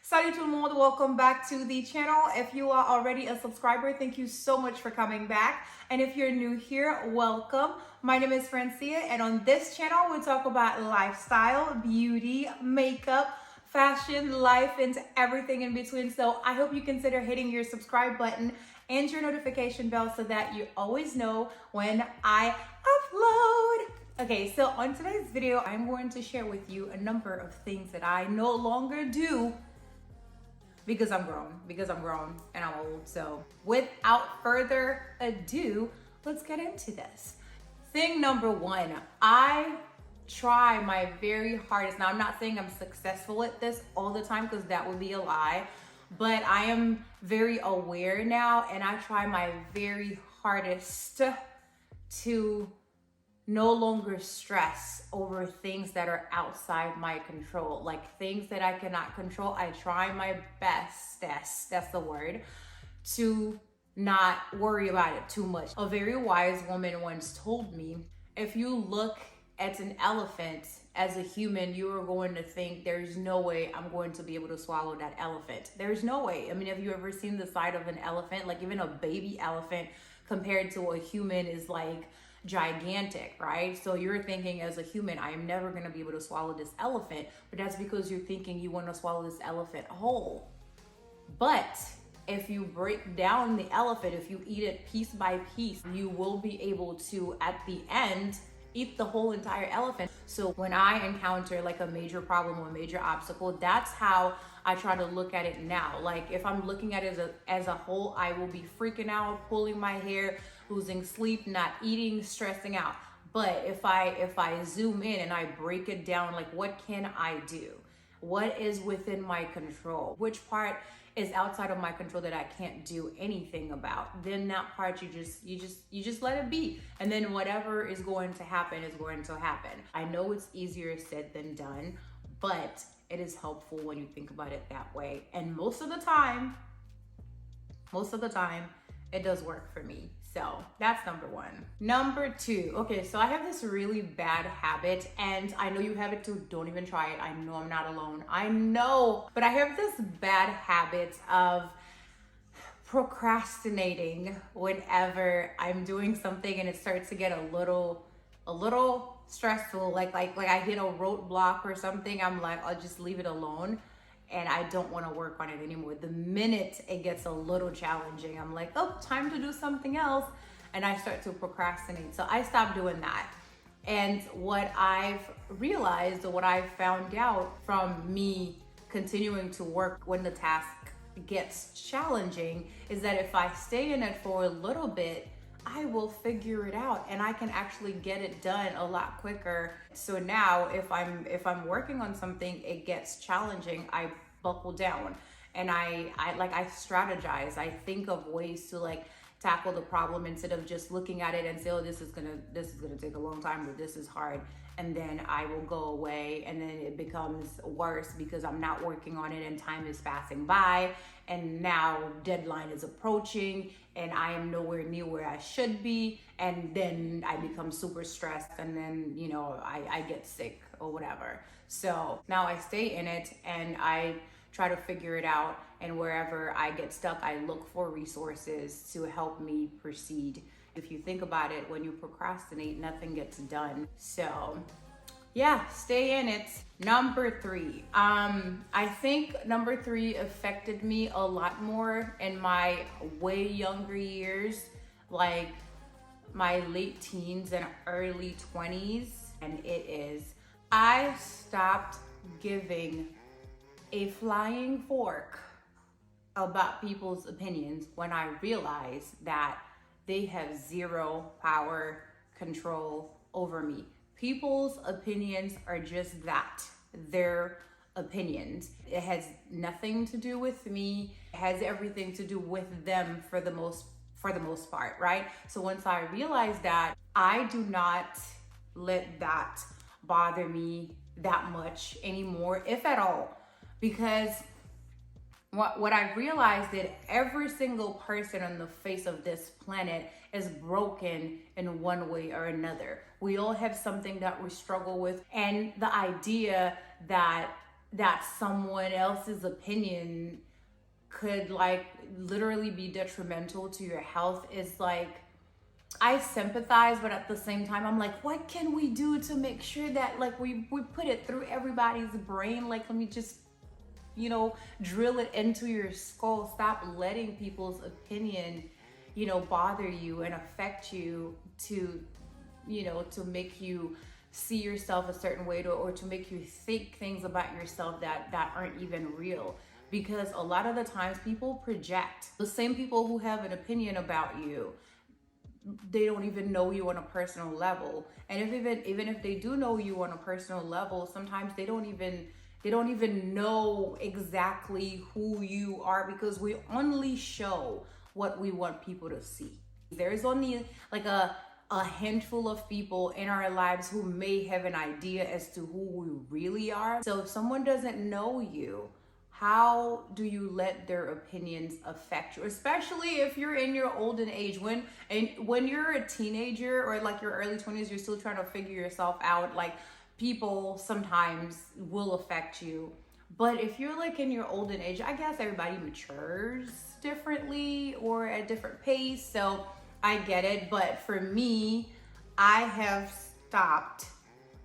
Salut tout le monde, welcome back to the channel. If you are already a subscriber, thank you so much for coming back. And if you're new here, welcome. My name is Francia, and on this channel, we talk about lifestyle, beauty, makeup, fashion, life, and everything in between. So I hope you consider hitting your subscribe button and your notification bell so that you always know when I upload. Okay, so on today's video, I'm going to share with you a number of things that I no longer do because I'm grown and I'm old. So without further ado, let's get into this. Thing number one, I try my very hardest. Now, I'm not saying I'm successful at this all the time because that would be a lie, but I am very aware now and I try my very hardest to no longer stress over things that are outside my control. Like things that I cannot control, I try my best, that's the word, to not worry about it too much. A very wise woman once told me, if you look at an elephant as a human, you are going to think there's no way I'm going to be able to swallow that elephant. There's no way. I mean, have you ever seen the side of an elephant? Like even a baby elephant compared to a human is like gigantic, right? So you're thinking as a human, I am never going to be able to swallow this elephant, but that's because you're thinking you want to swallow this elephant whole. But if you break down the elephant, if you eat it piece by piece, you will be able to, at the end, eat the whole entire elephant. So when I encounter like a major problem or a major obstacle, that's how I try to look at it now. Like if I'm looking at it as a whole, I will be freaking out, pulling my hair, losing sleep, not eating, stressing out. But if I zoom in and I break it down, like what can I do? What is within my control? Which part is outside of my control that I can't do anything about? Then that part you just let it be. And then whatever is going to happen is going to happen. I know it's easier said than done, but it is helpful when you think about it that way. And most of the time, it does work for me. So that's number one. Number two, okay, so I have this really bad habit and I know you have it too. Don't even try it. I know I'm not alone. I know, but I have this bad habit of procrastinating whenever I'm doing something and it starts to get a little stressful. Like I hit a roadblock or something. I'm like, I'll just leave it alone. And I don't want to work on it anymore. The minute it gets a little challenging, I'm like, oh, time to do something else. And I start to procrastinate. So I stopped doing that. And what I've realized, or what I've found out from me continuing to work when the task gets challenging, is that if I stay in it for a little bit, I will figure it out and I can actually get it done a lot quicker. So now if I'm working on something, it gets challenging, I buckle down and I strategize. I think of ways to like tackle the problem instead of just looking at it and say, oh, this is gonna take a long time, or this is hard. And then I will go away and then it becomes worse because I'm not working on it and time is passing by and now deadline is approaching and I am nowhere near where I should be. And then I become super stressed and then, I get sick or whatever. So now I stay in it and I try to figure it out. And wherever I get stuck, I look for resources to help me proceed. If you think about it, when you procrastinate, nothing gets done. So yeah, stay in it. Number three, I think number three affected me a lot more in my way younger years, like my late teens and early 20s. And it is, I stopped giving a flying fork about people's opinions when I realized that they have zero power, control over me. People's opinions are just that. They're opinions. It has nothing to do with me. It has everything to do with them for the most part, right? So once I realized that, I do not let that bother me that much anymore, if at all, because what I realized that every single person on the face of this planet is broken in one way or another. We all have something that we struggle with, and the idea that that someone else's opinion could like literally be detrimental to your health is like, I sympathize, but at the same time, I'm like, what can we do to make sure that like we put it through everybody's brain? Like, let me just, you know, drill it into your skull. Stop letting people's opinion, you know, bother you and affect you to, you know, to make you see yourself a certain way, or to make you think things about yourself that aren't even real. Because a lot of the times people project. The same people who have an opinion about you, they don't even know you on a personal level. And even if they do know you on a personal level, sometimes they don't even know exactly who you are, because we only show what we want people to see. There's only like a handful of people in our lives who may have an idea as to who we really are. So if someone doesn't know you, how do you let their opinions affect you? Especially if you're in your olden age, when you're a teenager or like your early 20s, you're still trying to figure yourself out. Like, people sometimes will affect you. But if you're like in your olden age, I guess everybody matures differently or at a different pace. So I get it. But for me, I have stopped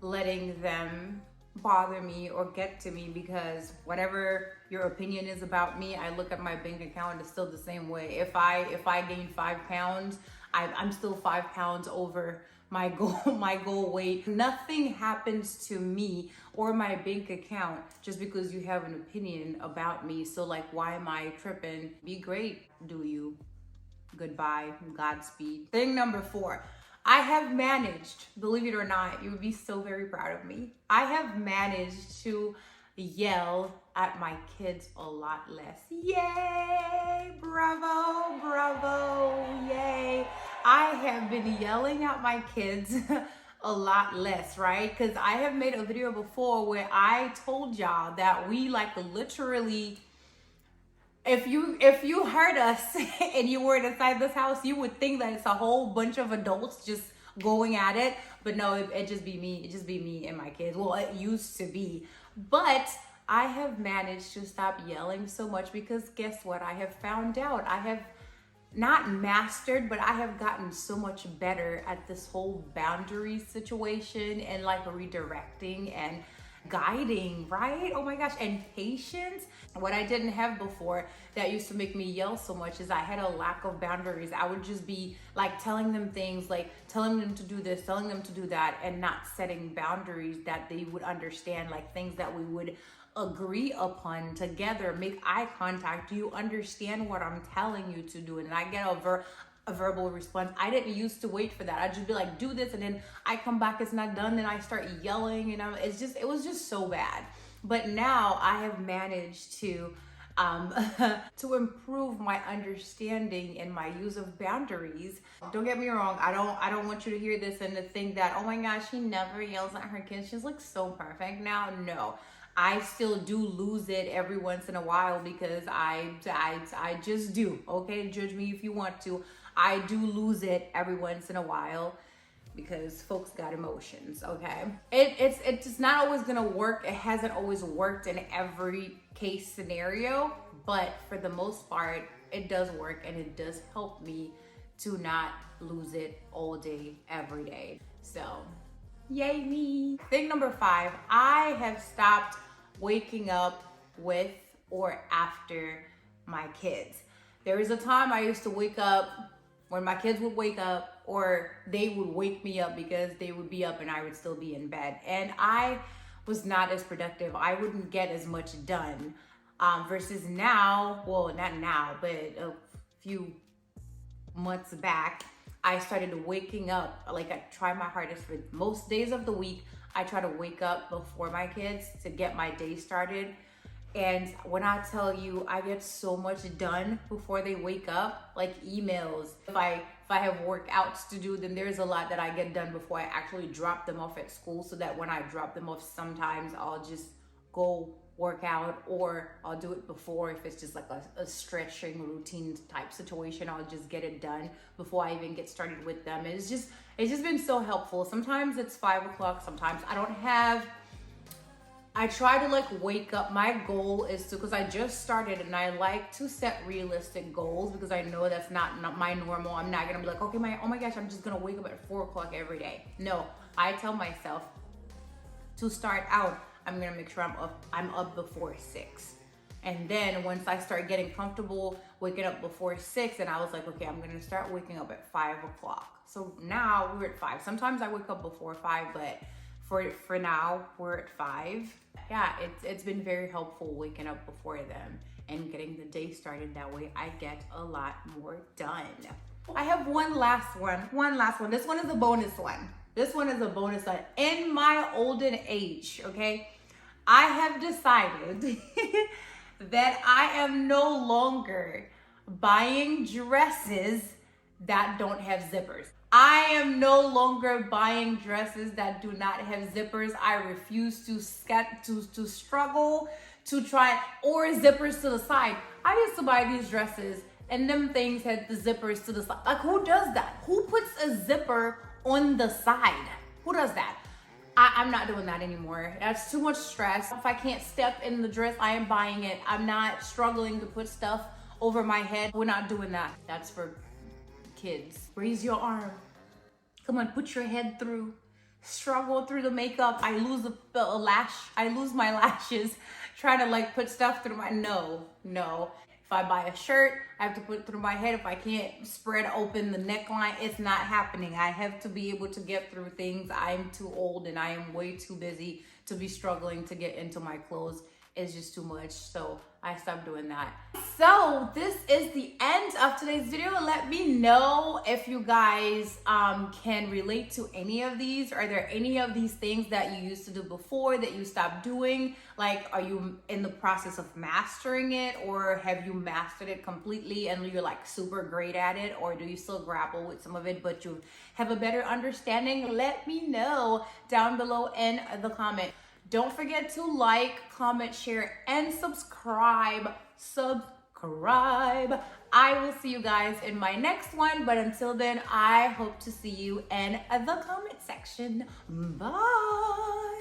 letting them bother me or get to me, because whatever your opinion is about me, I look at my bank account, it's still the same way. If I gain 5 pounds, I'm still 5 pounds over my goal weight. Nothing happens to me or my bank account just because you have an opinion about me. So like, why am I tripping? Be great, do you? Goodbye, Godspeed. Thing number 4. I have managed, believe it or not, you would be so very proud of me. I have managed to yell at my kids a lot less. Yay! Bravo, bravo, yay. I have been yelling at my kids a lot less, right? Because I have made a video before where I told y'all that we like literally, if you heard us and you were inside this house, you would think that it's a whole bunch of adults just going at it. But no, it just be me. It just be me and my kids. Well, it used to be. But I have managed to stop yelling so much, because guess what? I have found out. I have not mastered, but I have gotten so much better at this whole boundary situation and like redirecting and guiding, right? Oh my gosh, and patience. What I didn't have before that used to make me yell so much is I had a lack of boundaries. I would just be like telling them things, like telling them to do this, telling them to do that, and not setting boundaries that they would understand, like things that we would agree upon together. Make eye contact. Do you understand what I'm telling you to do? And I get a verbal response. I didn't used to wait for that. I'd just be like, do this, and then I come back, it's not done, then I start yelling, and it was just so bad. But now I have managed to to improve my understanding and my use of boundaries. Don't get me wrong, I don't want you to hear this and to think that, oh my gosh, she never yells at her kids, she's like so perfect now. No, I still do lose it every once in a while, because I just do. Okay, judge me if you want to. I do lose it every once in a while, because folks got emotions, okay? It's not always gonna work. It hasn't always worked in every case scenario, but for the most part, it does work, and it does help me to not lose it all day, every day. So, yay me. Thing number 5, I have stopped waking up with or after my kids. There was a time I used to wake up when my kids would wake up, or they would wake me up because they would be up and I would still be in bed. And I was not as productive. I wouldn't get as much done versus now, well, not now, but a few months back, I started waking up. Like, I try my hardest for most days of the week. I try to wake up before my kids to get my day started. And when I tell you, I get so much done before they wake up, like emails. If I have workouts to do, then there's a lot that I get done before I actually drop them off at school, so that when I drop them off, sometimes I'll just go work out, or I'll do it before. If it's just like a stretching routine type situation, I'll just get it done before I even get started with them. It's just been so helpful. Sometimes it's 5 o'clock, sometimes I don't have I try to like wake up. My goal is to, because I just started and I like to set realistic goals because I know that's not my normal. I'm not gonna be like, okay, oh my gosh, I'm just gonna wake up at 4 o'clock every day. No, I tell myself to start out, I'm gonna make sure I'm up before 6. And then once I start getting comfortable waking up before 6, and I was like, okay, I'm gonna start waking up at 5 o'clock. So now we're at 5. Sometimes I wake up before 5, but for now we're at 5. Yeah, it's been very helpful waking up before them and getting the day started. That way I get a lot more done. I have one last one. This one is a bonus one. In my olden age, okay, I have decided that I am no longer buying dresses that don't have zippers. I am no longer buying dresses that do not have zippers. I refuse to struggle to try, or zippers to the side. I used to buy these dresses and them things had the zippers to the side. Like, who does that? Who puts a zipper on the side? Who does that? I'm not doing that anymore. That's too much stress. If I can't step in the dress, I am buying it. I'm not struggling to put stuff over my head. We're not doing that. That's for kids. Raise your arm. Come on, put your head through. Struggle through the makeup. I lose a lash. I lose my lashes. Try to like put stuff through my, no. If I buy a shirt, I have to put it through my head. If I can't spread open the neckline, it's not happening. I have to be able to get through things. I'm too old and I am way too busy to be struggling to get into my clothes. It's just too much. So I stopped doing that. So this is the end of today's video. Let me know if you guys can relate to any of these. Are there any of these things that you used to do before that you stopped doing? Like, are you in the process of mastering it, or have you mastered it completely and you're like super great at it? Or do you still grapple with some of it but you have a better understanding? Let me know down below in the comment. Don't forget to like, comment, share, and subscribe. I will see you guys in my next one. But until then, I hope to see you in the comment section. Bye.